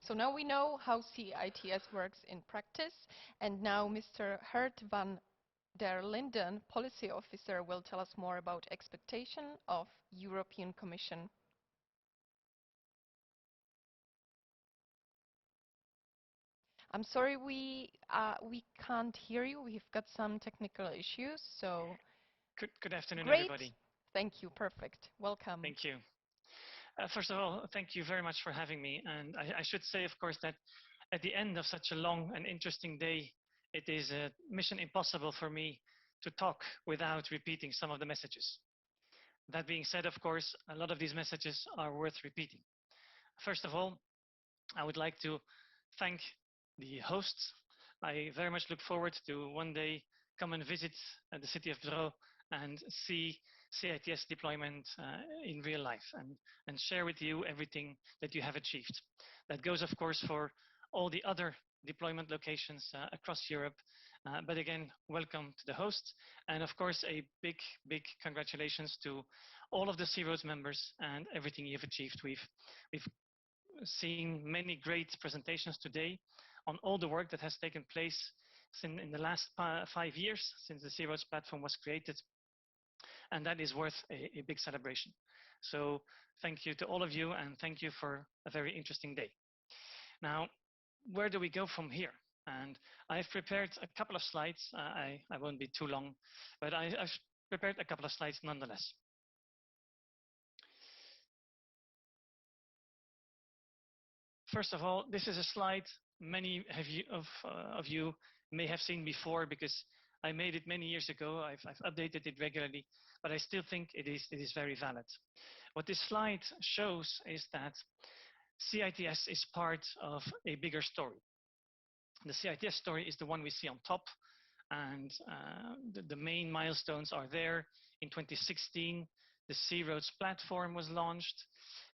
So now we know how CITS works in practice, and now Mr. Geert van der Linden, Policy Officer, will tell us more about expectation of European Commission. I'm sorry, we can't hear you. We've got some technical issues, so Good afternoon, great. everybody. Thank you. Perfect. Welcome. Thank you. First of all, thank you very much for having me. And I should say, of course, that at the end of such a long and interesting day, it is a mission impossible for me to talk without repeating some of the messages. That being said, of course, a lot of these messages are worth repeating. First of all, I would like to thank the hosts. I very much look forward to one day come and visit the city of Brno and see CITS deployment in real life and share with you everything that you have achieved. That goes, of course, for all the other deployment locations across Europe. But again, welcome to the hosts. And of course, a big, big congratulations to all of the C-Roads members and everything you've achieved. We've seen many great presentations today on all the work that has taken place in the last 5 years since the C-Roads platform was created, and that is worth a big celebration. So thank you to all of you, and thank you for a very interesting day. Now, where do we go from here? And I've prepared a couple of slides. I won't be too long, but I've prepared a couple of slides nonetheless. First of all, this is a slide many of you may have seen before because I made it many years ago. I've updated it regularly, but I still think it is very valid. What this slide shows is that CITS is part of a bigger story. The CITS story is the one we see on top, and the main milestones are there. In 2016, the C-Roads platform was launched.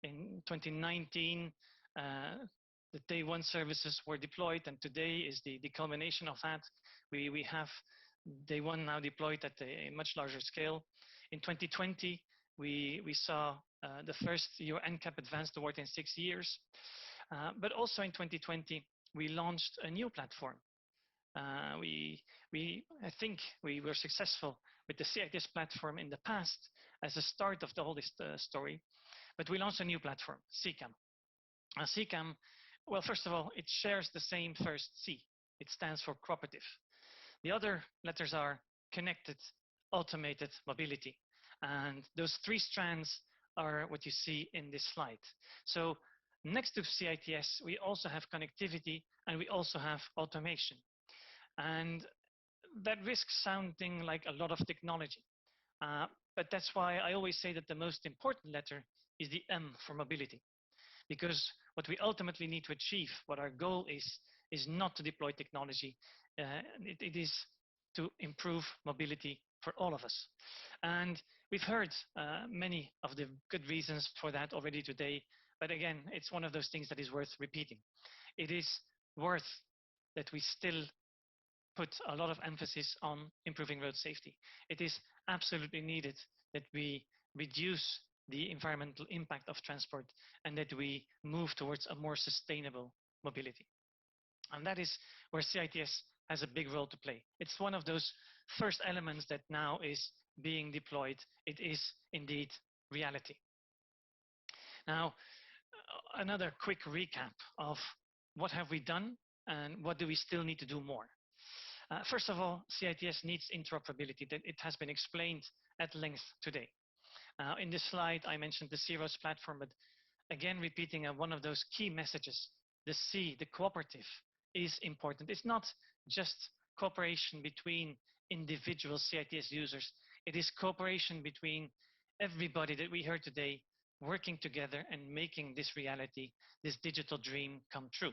In 2019, the day one services were deployed, and today is the culmination of that. We have day one now deployed at a much larger scale. In 2020, we saw the first Euro NCAP Advanced Award in 6 years. But also in 2020, we launched a new platform. I think we were successful with the CITS platform in the past as a start of the whole story, but we launched a new platform, CCAM. CCAM, well, first of all, it shares the same first C. It stands for cooperative. The other letters are connected, automated mobility. And those 3 strands are what you see in this slide. So next to CITS, we also have connectivity and we also have automation. And that risks sounding like a lot of technology. But that's why I always say that the most important letter is the M for mobility. Because what we ultimately need to achieve, what our goal is not to deploy technology. It is to improve mobility for all of us. And we've heard many of the good reasons for that already today. But again, it's one of those things that is worth repeating. It is worth that we still put a lot of emphasis on improving road safety. It is absolutely needed that we reduce the environmental impact of transport and that we move towards a more sustainable mobility. And that is where CITS has a big role to play. It's one of those first elements that now is being deployed. It is indeed reality. Now, another quick recap of what have we done and what do we still need to do more. First of all, CITS needs interoperability. That it has been explained at length today. In this slide, I mentioned the C-Roads platform, but again, repeating one of those key messages, the C, the cooperative, is important. It's not just cooperation between individual CITS users. It is cooperation between everybody that we heard today working together and making this reality, this digital dream come true.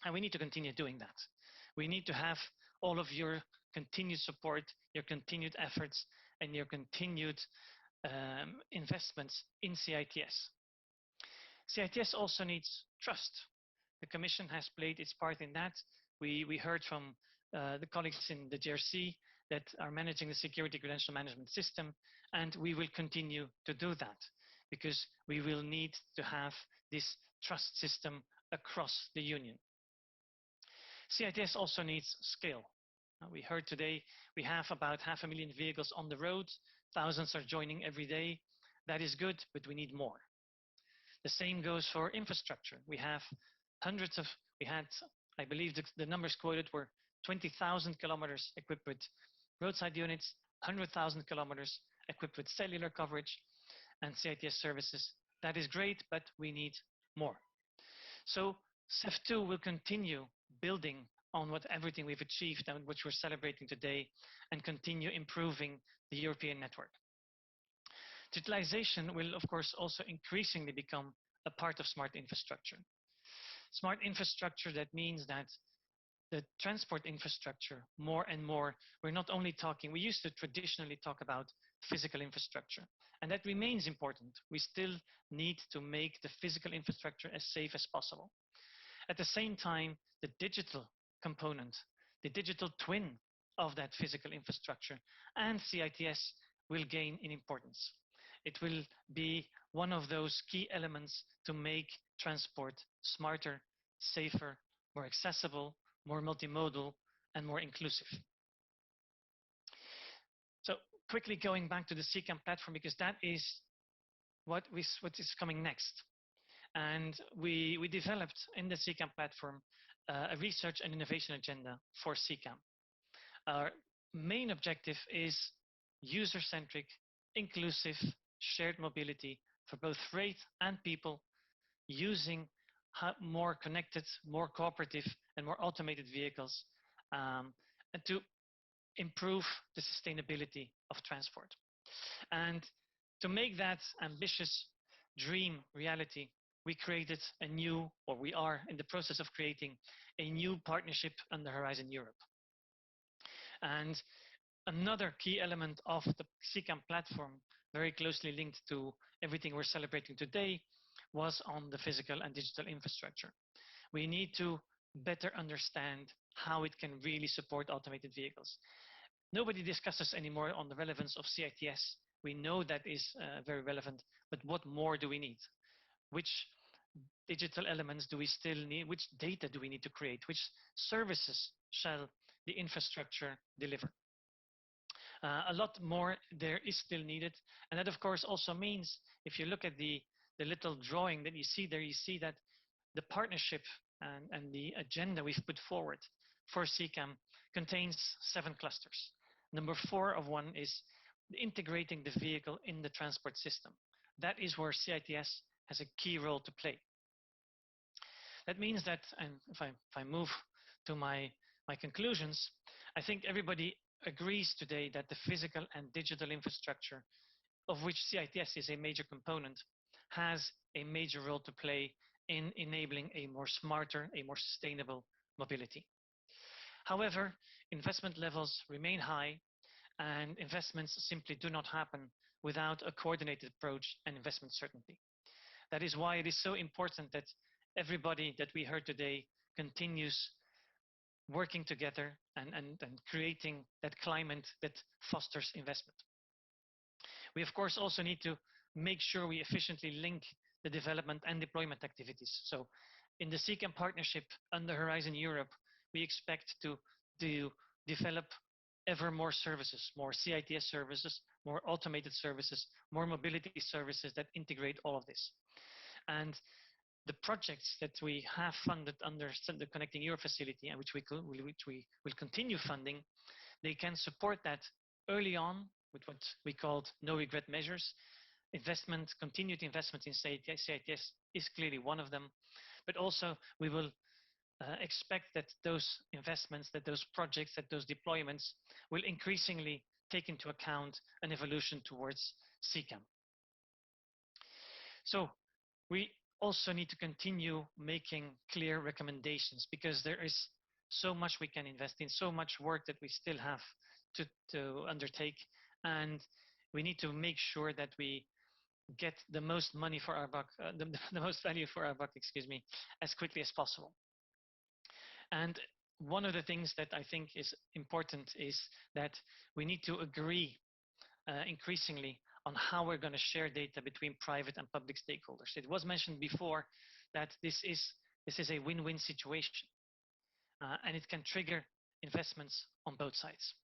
And we need to continue doing that. We need to have all of your continued support, your continued efforts, and your continued investments in CITS. CITS also needs trust. The Commission has played its part in that. We heard from the colleagues in the GRC that are managing the security credential management system, and we will continue to do that because we will need to have this trust system across the Union. CITS also needs scale. We heard today we have about 500,000 vehicles on the road. Thousands are joining every day. That is good, but we need more. The same goes for infrastructure. We have hundreds of, we had, I believe the numbers quoted were 20,000 kilometers equipped with roadside units, 100,000 kilometers equipped with cellular coverage and CITS services. That is great, but we need more. So CEF2 will continue building on what everything we've achieved and which we're celebrating today and continue improving the European network. Digitalization will, of course, also increasingly become a part of smart infrastructure. Smart infrastructure, that means that the transport infrastructure, more and more, we're not only talking, we used to traditionally talk about physical infrastructure, and that remains important. We still need to make the physical infrastructure as safe as possible. At the same time, the digital component, the digital twin of that physical infrastructure and CITS will gain in importance. It will be one of those key elements to make transport smarter, safer, more accessible, more multimodal, and more inclusive. So quickly going back to the CCAM platform, because that is what is coming next. And we developed in the CCAM platform a research and innovation agenda for CCAM. Our main objective is user-centric, inclusive, shared mobility for both freight and people, using more connected, more cooperative, and more automated vehicles, and to improve the sustainability of transport. And to make that ambitious dream reality, we created a new, or we are in the process of creating a new partnership under Horizon Europe. And another key element of the CCAM platform, very closely linked to everything we're celebrating today, was on the physical and digital infrastructure. We need to better understand how it can really support automated vehicles. Nobody discusses anymore on the relevance of CITS. We know that is very relevant, but what more do we need? Which digital elements do we still need? Which data do we need to create? Which services shall the infrastructure deliver? A lot more there is still needed. And that, of course, also means if you look at the little drawing that you see there, you see that the partnership and the agenda we've put forward for CCAM contains 7 clusters. Number 4 of one is integrating the vehicle in the transport system. That is where CITS has a key role to play. That means that, and if I move to my conclusions, I think everybody agrees today that the physical and digital infrastructure, of which CITS is a major component, has a major role to play in enabling a more smarter, a more sustainable mobility. However, investment levels remain high, and investments simply do not happen without a coordinated approach and investment certainty. That is why it is so important that everybody that we heard today continues working together and creating that climate that fosters investment. We, of course, also need to make sure we efficiently link the development and deployment activities. So in the CCAM partnership under Horizon Europe, we expect to develop ever more services, more CITS services, more automated services, more mobility services that integrate all of this. And the projects that we have funded under the Connecting Europe facility, and which we will continue funding, they can support that early on with what we called no regret measures. Continued investment in CITS is clearly one of them, but also we will expect that those investments, that those projects, that those deployments will increasingly take into account an evolution towards CCAM. So we also need to continue making clear recommendations, because there is so much we can invest in, so much work that we still have to undertake, and we need to make sure that we get the most money for our buck, the most value for our buck, as quickly as possible. And one of the things that I think is important is that we need to agree increasingly on how we're going to share data between private and public stakeholders. It was mentioned before that this is This is a win-win situation, and it can trigger investments on both sides.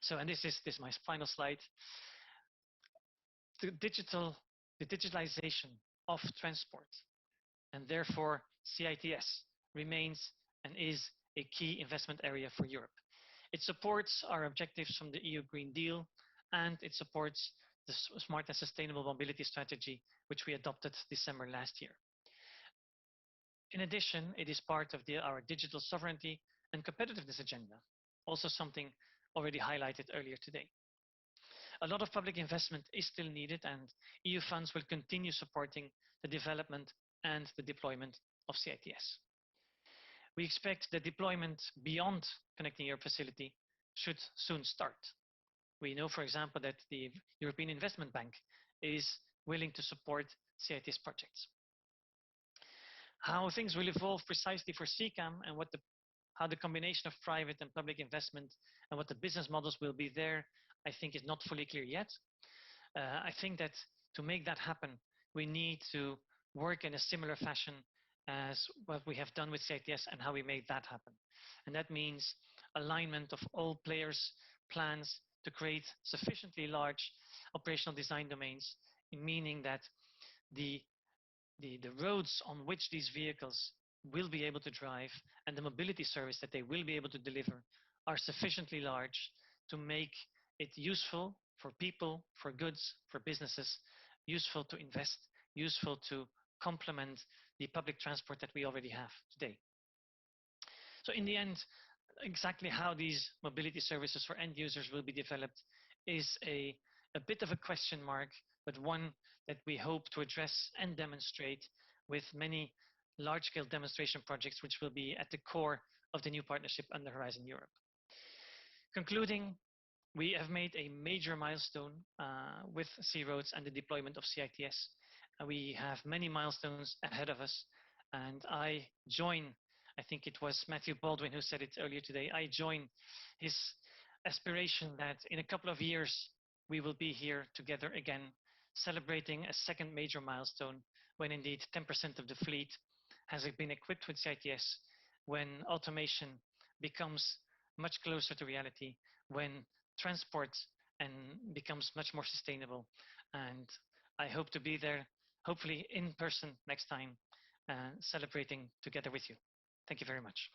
So, and this is my final slide. The the digitalization of transport, and therefore CITS, remains and is a key investment area for Europe. It supports our objectives from the EU Green Deal, and it supports the smart and sustainable mobility strategy, which we adopted December last year. In addition, it is part of our digital sovereignty and competitiveness agenda, also something already highlighted earlier today. A lot of public investment is still needed, and EU funds will continue supporting the development and the deployment of CITS. We expect the deployment beyond Connecting Europe facility should soon start. We know, for example, that the European Investment Bank is willing to support CITS projects. How things will evolve precisely for CCAM and how the combination of private and public investment and what the business models will be there, I think is not fully clear yet. I think that to make that happen, we need to work in a similar fashion as what we have done with CITS and how we made that happen. And that means alignment of all players' plans to create sufficiently large operational design domains, meaning that the roads on which these vehicles will be able to drive and the mobility service that they will be able to deliver are sufficiently large to make it useful for people, for goods, for businesses, useful to invest, useful to complement the public transport that we already have today. So in the end, exactly how these mobility services for end users will be developed is a bit of a question mark, but one that we hope to address and demonstrate with many large-scale demonstration projects, which will be at the core of the new partnership under Horizon Europe. Concluding, we have made a major milestone with C-Roads and the deployment of CITS. We have many milestones ahead of us, and I think it was Matthew Baldwin who said it earlier today, I join his aspiration that in a couple of years we will be here together again, celebrating a second major milestone when indeed 10% of the fleet has been equipped with CITS, when automation becomes much closer to reality, when transport and becomes much more sustainable. And I hope to be there, hopefully in person next time, celebrating together with you. Thank you very much.